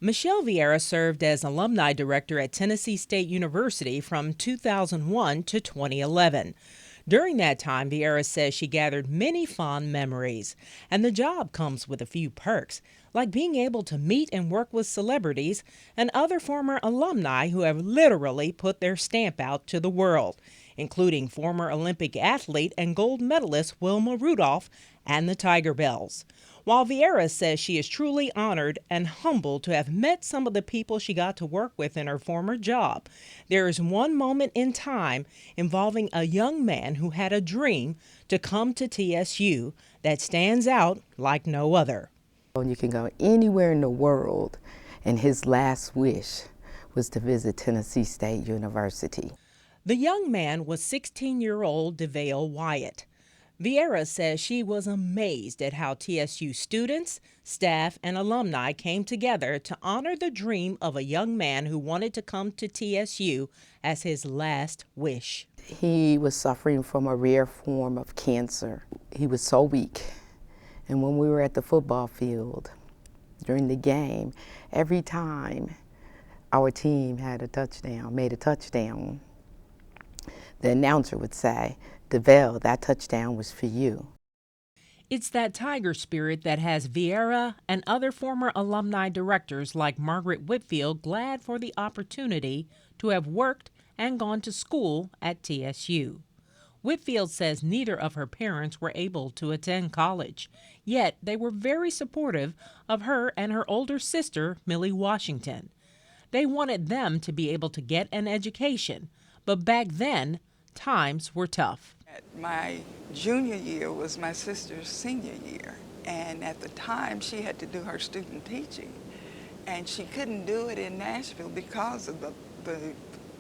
Michelle Vieira served as alumni director at Tennessee State University from 2001 to 2011. During that time, Vieira says she gathered many fond memories, and the job comes with a few perks, like being able to meet and work with celebrities and other former alumni who have literally put their stamp out to the world, including former Olympic athlete and gold medalist Wilma Rudolph and the Tiger Bells. While Vieira says she is truly honored and humbled to have met some of the people she got to work with in her former job, there is one moment in time involving a young man who had a dream to come to TSU that stands out like no other. You can go anywhere in the world, and his last wish was to visit Tennessee State University. The young man was 16-year-old DeVale Wyatt. Vieira says she was amazed at how TSU students, staff, and alumni came together to honor the dream of a young man who wanted to come to TSU as his last wish. He was suffering from a rare form of cancer. He was so weak. And when we were at the football field during the game, every time our team had made a touchdown, the announcer would say, "DeVale, that touchdown was for you." It's that Tiger spirit that has Vieira and other former alumni directors like Margaret Whitfield glad for the opportunity to have worked and gone to school at TSU. Whitfield says neither of her parents were able to attend college, yet they were very supportive of her and her older sister, Millie Washington. They wanted them to be able to get an education, but back then, times were tough. My junior year was my sister's senior year, and at the time she had to do her student teaching, and she couldn't do it in Nashville because of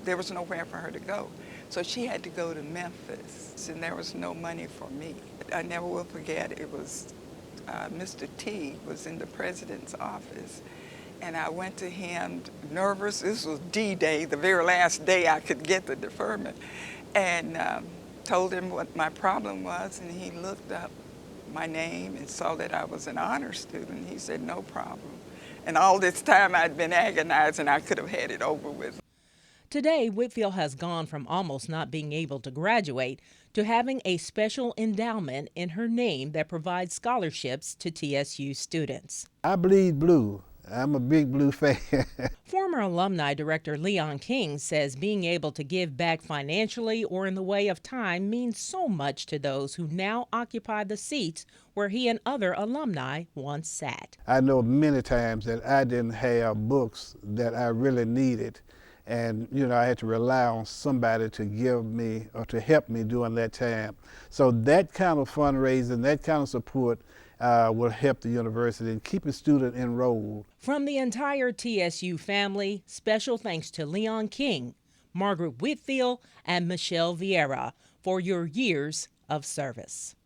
there was nowhere for her to go. So she had to go to Memphis, and there was no money for me. I never will forget, it was Mr. T was in the president's office, and I went to him nervous. This was D-Day, the very last day I could get the deferment, and told him what my problem was, and he looked up my name and saw that I was an honor student. He said, "No problem." And all this time I'd been agonizing, I could have had it over with. Today, Whitfield has gone from almost not being able to graduate to having a special endowment in her name that provides scholarships to TSU students. I bleed blue. I'm a big blue fan. Former alumni director Leon King says being able to give back financially or in the way of time means so much to those who now occupy the seats where he and other alumni once sat. I know many times that I didn't have books that I really needed. And, I had to rely on somebody to give me or to help me during that time. So that kind of fundraising, that kind of support will help the university and keep a student enrolled. From the entire TSU family, special thanks to Leon King, Margaret Whitfield, and Michelle Vieira for your years of service.